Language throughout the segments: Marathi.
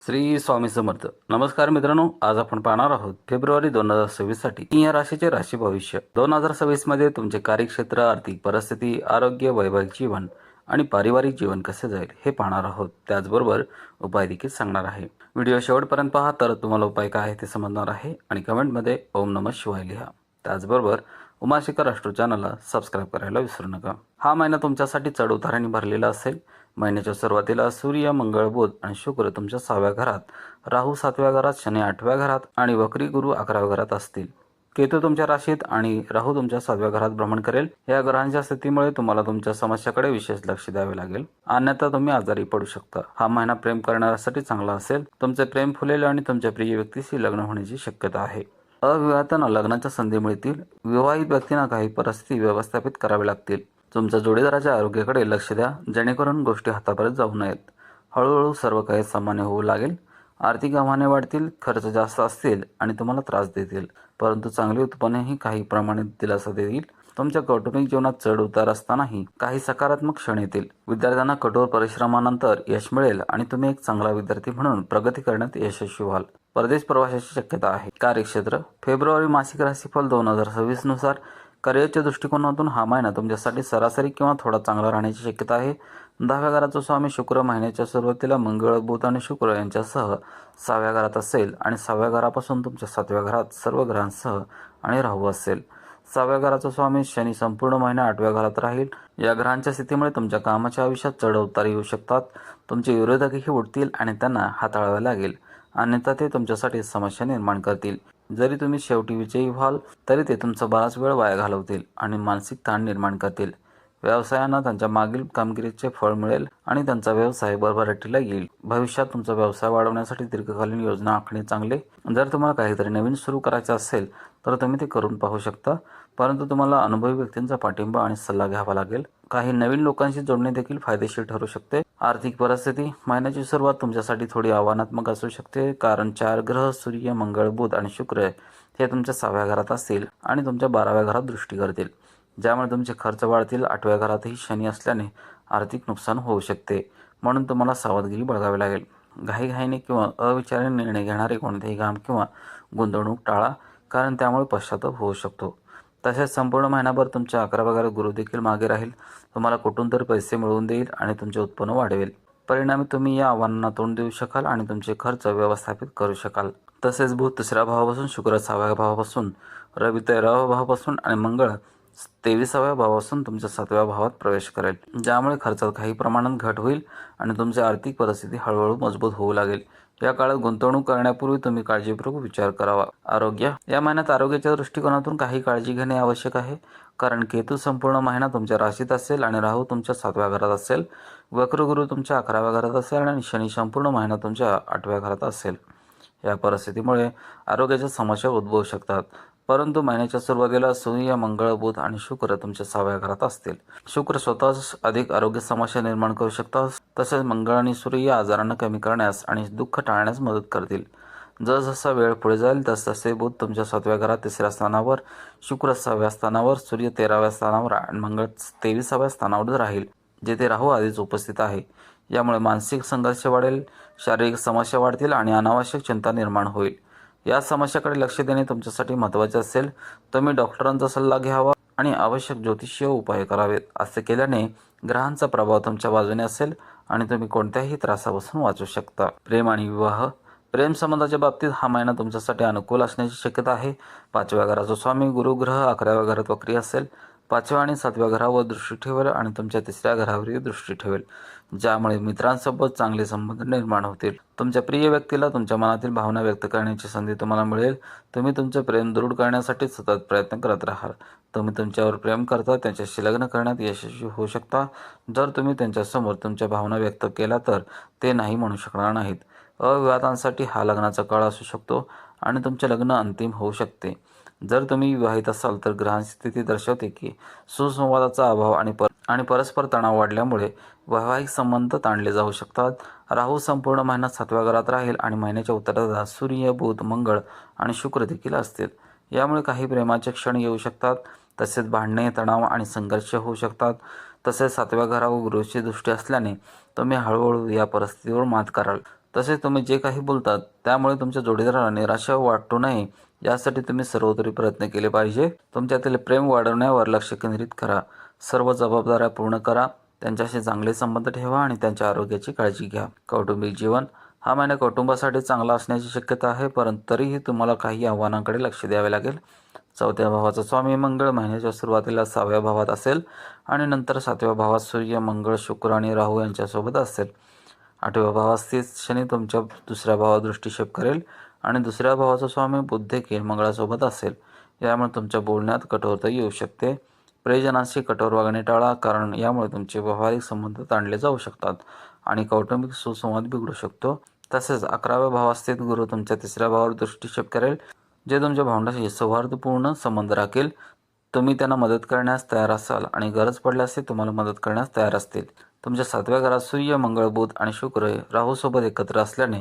श्री स्वामी समर्थ. नमस्कार मित्रांनो, आज आपण पाहणार आहोत फेब्रुवारी 2026 साठी या राशीचे राशी भविष्य. 2026 मध्ये तुमचे कार्यक्षेत्र, आर्थिक परिस्थिती, आरोग्य, वैवाहिक जीवन आणि पारिवारिक जीवन कसे जाईल हे पाहणार आहोत. त्याचबरोबर उपाय देखील सांगणार आहे. व्हिडिओ शेवटपर्यंत पहा, तर तुम्हाला उपाय काय आहे ते समजणार आहे. आणि कमेंटमध्ये ओम नमः शिवाय लिहा. त्याचबरोबर उमाशिखर राष्ट्र चॅनलला सबस्क्राईब करायला विसरू नका. हा महिना तुमच्यासाठी चढ उतारांनी भरलेला असेल. महिन्याच्या सुरुवातीला सूर्य, मंगळ, बुध आणि शुक्र तुमच्या 6व्या घरात, राहू 7व्या घरात, शनी 8व्या घरात आणि वक्री गुरु 11व्या घरात असतील. केतू तुमच्या राशीत आणि राहू तुमच्या 7व्या घरात भ्रमण करेल. या ग्रहांच्या स्थितीमुळे तुम्हाला तुमच्या समस्याकडे विशेष लक्ष द्यावे लागेल, अन्यथा तुम्ही आजारी पडू शकता. हा महिना प्रेम करणाऱ्यांसाठी चांगला असेल. तुमचे प्रेम फुलेल आणि तुमच्या प्रिय व्यक्तीशी लग्न होण्याची शक्यता आहे. अविवाहितांना लग्नाच्या संधी मिळतील. विवाहित व्यक्तींना काही परिस्थिती व्यवस्थापित करावे लागतील. तुमच्या जोडीदाराच्या आरोग्याकडे लक्ष द्या, जेणेकरून गोष्टी हातापर्यंत जाऊ नयेत. हळूहळू सर्व काही सामान्य होऊ लागेल. आर्थिक आव्हाने वाढतील, खर्च जास्त असतील आणि तुम्हाला त्रास देतील, परंतु चांगली उत्पन्नही काही प्रमाणात दिलासा देईल. तुमच्या कौटुंबिक जीवनात चढ उतार असतानाही काही सकारात्मक क्षण येतील. विद्यार्थ्यांना कठोर परिश्रमानंतर यश मिळेल आणि तुम्ही एक चांगला विद्यार्थी म्हणून प्रगती करण्यात यशस्वी व्हाल. परदेश प्रवासाची शक्यता आहे. कार्यक्षेत्र. फेब्रुवारी मासिक राशीफल 2026 नुसार करिअरच्या दृष्टिकोनातून हा महिना तुमच्यासाठी सरासरी किंवा थोडा चांगला राहण्याची शक्यता आहे. 10व्या घराचा स्वामी शुक्र महिन्याच्या सुरुवातीला मंगळ, बुध आणि शुक्र यांच्यासह 6व्या घरात असेल आणि 6व्या घरापासून तुमच्या 7व्या घरात सर्व ग्रहांसह आणि राहू असेल. 6व्या घराचा स्वामी शनी संपूर्ण महिना 8व्या घरात राहील. या ग्रहांच्या स्थितीमुळे तुमच्या कामाच्या आयुष्यात चढ उतार येऊ शकतात. तुमचे विरोधकही उठतील आणि त्यांना हाताळावे लागेल, अन्यथा ते तुमच्यासाठी समस्या निर्माण करतील. जरी तुम्ही शेवटी विजयी व्हाल, तरी ते तुमचा बराच वेळ वाया घालवतील आणि मानसिक ताण निर्माण करतील. व्यवसायांना त्यांच्या मागील कामगिरीचे फळ मिळेल आणि त्यांचा व्यवसाय भरभराटीला येईल. भविष्यात तुमचा व्यवसाय वाढवण्यासाठी दीर्घकालीन योजना आखणे चांगले. जर तुम्हाला काहीतरी नवीन सुरू करायचे असेल तर तुम्ही ते करून पाहू शकता, परंतु तुम्हाला अनुभवी व्यक्तींचा पाठिंबा आणि सल्ला घ्यावा लागेल. काही नवीन लोकांशी जोडणे देखील फायदेशीर ठरू शकते. आर्थिक परिस्थिती. महिन्याची सुरुवात तुमच्यासाठी थोडी आव्हानात्मक असू शकते, कारण 4 ग्रह सूर्य, मंगळ, बुध आणि शुक्र हे तुमच्या 6व्या घरात असतील आणि तुमच्या 12व्या घरात दृष्टी करतील, ज्यामुळे तुमचे खर्च वाढतील. 8व्या घरातही शनी असल्याने आर्थिक नुकसान होऊ शकते, म्हणून तुम्हाला सावधगिरी बाळगावी लागेल. घाईघाईने किंवा अविचाराने निर्णय घेणारे कोणतेही काम किंवा गुंतवणूक टाळा, कारण त्यामुळे पश्चाताप होऊ शकतो. तसेच संपूर्ण महिनाभर तुमच्या 11व्या घरात गुरु देखील मागे राहील. तुम्हाला कुठून तरी पैसे मिळवून देईल आणि तुमचे उत्पन्न वाढवेल. परिणामी तुम्ही या आव्हानांना तोंड देऊ शकाल आणि तुमचे खर्च व्यवस्थापित करू शकाल. तसेच बुध 3ऱ्या भावापासून, शुक्र 6व्या भावापासून, रवी 13व्या भावापासून आणि मंगळ 23व्या भावापासून तुमच्या 7व्या भावात प्रवेश करेल, ज्यामुळे खर्चात काही प्रमाणात घट होईल आणि तुमची आर्थिक परिस्थिती हळूहळू मजबूत होऊ लागेल. या काळात गुंतवणूक करण्यापूर्वी तुम्ही काळजीपूर्वक विचार करावा. आरोग्य. या महिन्यात आरोग्याच्या दृष्टिकोनातून काही काळजी घेणे आवश्यक आहे, कारण केतू संपूर्ण महिना तुमच्या राशीत असेल आणि राहू तुमच्या 7व्या घरात असेल. वक्रगुरु तुमच्या 11व्या घरात असेल आणि शनी संपूर्ण महिना तुमच्या 8व्या घरात असेल. या परिस्थितीमुळे आरोग्याच्या समस्या उद्भवू शकतात, परंतु महिन्याच्या सुरुवातीला सूर्य, मंगळ, बुध आणि शुक्र तुमच्या 6व्या घरात असतील. शुक्र स्वतःच अधिक आरोग्य समस्या निर्माण करू शकतात. तसेच मंगळ आणि सूर्य आजारांना कमी करण्यास आणि दुःख टाळण्यास मदत करतील. जसजसा वेळ पुढे जाईल तसतसे बुध तुमच्या 7व्या घरात 3ऱ्या स्थानावर, शुक्र 6व्या स्थानावर, सूर्य 13व्या स्थानावर आणि मंगळ 23व्या स्थानावर राहील, जेथे राहू आधीच उपस्थित आहे. यामुळे मानसिक संघर्ष वाढेल, शारीरिक समस्या वाढतील आणि अनावश्यक चिंता निर्माण होईल. या समस्याकडे लक्ष देणे तुमच्यासाठी महत्त्वाचे असेल. तुम्ही डॉक्टरांचा सल्ला घ्यावा आणि आवश्यक ज्योतिषीय उपाय करावेत. असे केल्याने ग्रहांचा प्रभाव तुमच्या बाजूने असेल आणि तुम्ही कोणत्याही त्रासापासून वाचू शकता. प्रेम आणि विवाह. प्रेम संबंधाच्या बाबतीत हा महिना तुमच्यासाठी अनुकूल असण्याची शक्यता आहे. 5व्या घराचा स्वामी गुरुग्रह 11व्या घरात वक्री असेल. 5व्या आणि 7व्या घरावर दृष्टी ठेवेल आणि तुमच्या 3ऱ्या घरावरही दृष्टी ठेवेल, ज्यामुळे मित्रांसोबत चांगले संबंध निर्माण होतील. तुमच्या प्रिय व्यक्तीला तुमच्या मनातील भावना व्यक्त करण्याची संधी तुम्हाला मिळेल. तुम्ही तुमचे प्रेम दृढ करण्यासाठी सतत प्रयत्न करत राहाल. तुम्ही तुमच्यावर प्रेम करता त्यांच्याशी लग्न करण्यात यशस्वी होऊ शकता. जर तुम्ही त्यांच्यासमोर तुमच्या भावना व्यक्त केल्या तर ते नाही म्हणू शकणार नाहीत. अविवाहितांसाठी हा लग्नाचा काळ असू शकतो आणि तुमचे लग्न अंतिम होऊ शकते. जर तुम्ही विवाहित असाल तर ग्रहांची स्थिती दर्शवते की सुसंवादाचा अभाव आणि परस्पर तणाव वाढल्यामुळे वैवाहिक संबंध ताणले जाऊ शकतात. राहू संपूर्ण महिना 7व्या घरात राहील आणि महिन्याच्या उत्तरार्धात सूर्य, बुध, मंगळ आणि शुक्र देखील असतील. यामुळे काही प्रेमाचे क्षण येऊ शकतात. तसेच भांडणे, तणाव आणि संघर्ष होऊ शकतात. तसेच 7व्या घरावर गुरूची दृष्टी असल्याने तुम्ही हळूहळू या परिस्थितीवर मात कराल. तसेच तुम्ही जे काही बोलतात त्यामुळे तुमच्या जोडीदाराला निराशा वाटू नये यासाठी तुम्ही सर्वतोपरी प्रयत्न केले पाहिजे. तुमच्यातील प्रेम वाढवण्यावर लक्ष केंद्रित करा. सर्व जबाबदाऱ्या पूर्ण करा. त्यांच्याशी चांगले संबंध ठेवा आणि त्यांच्या आरोग्याची काळजी घ्या. कौटुंबिक जीवन हा महिना कुटुंबासाठी चांगला असण्याची शक्यता आहे, परंतु तरीही तुम्हाला काही आव्हानांकडे लक्ष द्यावे लागेल. 4थ्या भावाचा स्वामी मंगळ महिन्याच्या सुरुवातीला 6व्या भावात असेल आणि नंतर 7व्या भावात सूर्य, मंगळ, शुक्र आणि राहू यांच्यासोबत असेल. 8व्या भावात स्थित शनी तुमच्या 2ऱ्या भावावर दृष्टिक्षेप करेल आणि 2ऱ्या भावाचा स्वामी बुध देखील मंगळासोबत असेल. यामुळे तुमच्या बोलण्यात कठोरता येऊ शकते. प्रियजनांशी कठोर वागणे टाळा, कारण यामुळे तुमचे व्यावहारिक संबंध ताणले जाऊ शकतात आणि कौटुंबिक सुसंवाद बिघडू शकतो. तसेच 11व्या भावात स्थित गुरु तुमच्या 3ऱ्या भावावर दृष्टिक्षेप करेल, जे तुमच्या भावंडांशी सौहार्दपूर्ण संबंध राखेल. तुम्ही त्यांना मदत करण्यास तयार असाल आणि गरज पडल्यास ते तुम्हाला मदत करण्यास तयार असतील. तुमच्या 7व्या घरात सूर्य, मंगळ, बुध आणि शुक्र राहूसोबत एकत्र असल्याने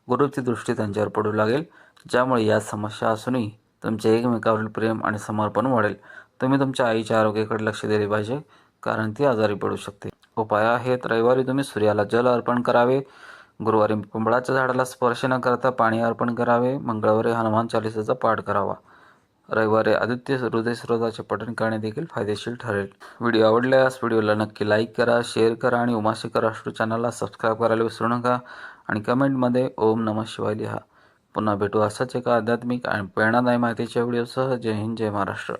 गुरूची दृष्टी त्यांच्यावर पडू लागेल, ज्यामुळे या समस्या असूनही तुमचे एकमेकावरील प्रेम आणि समर्पण वाढेल. तुम्ही तुमच्या आईच्या आरोग्याकडे लक्ष दिले पाहिजे, कारण ती आजारी पडू शकते. उपाय आहेत: रविवारी तुम्ही सूर्याला जल अर्पण करावे, गुरुवारी पिंपळाच्या झाडाला स्पर्श न करता पाणी अर्पण करावे, मंगळवारी हनुमान चालिसाचा पाठ करावा, रविवारी आदित्य हृदय स्रोताचे पठण करणे देखील फायदेशीर ठरेल. व्हिडिओ आवडल्यास व्हिडिओला नक्की लाईक करा, शेअर करा आणि उमाशंकर राष्ट्र चॅनलला सबस्क्राईब करायला विसरू नका आणि कमेंटमध्ये ओम नमः शिवाय लिहा. पुन्हा भेटू असाच एका आध्यात्मिक आणि प्रेरणादायी माहितीच्या व्हिडिओसह. जय हिंद, जय महाराष्ट्र.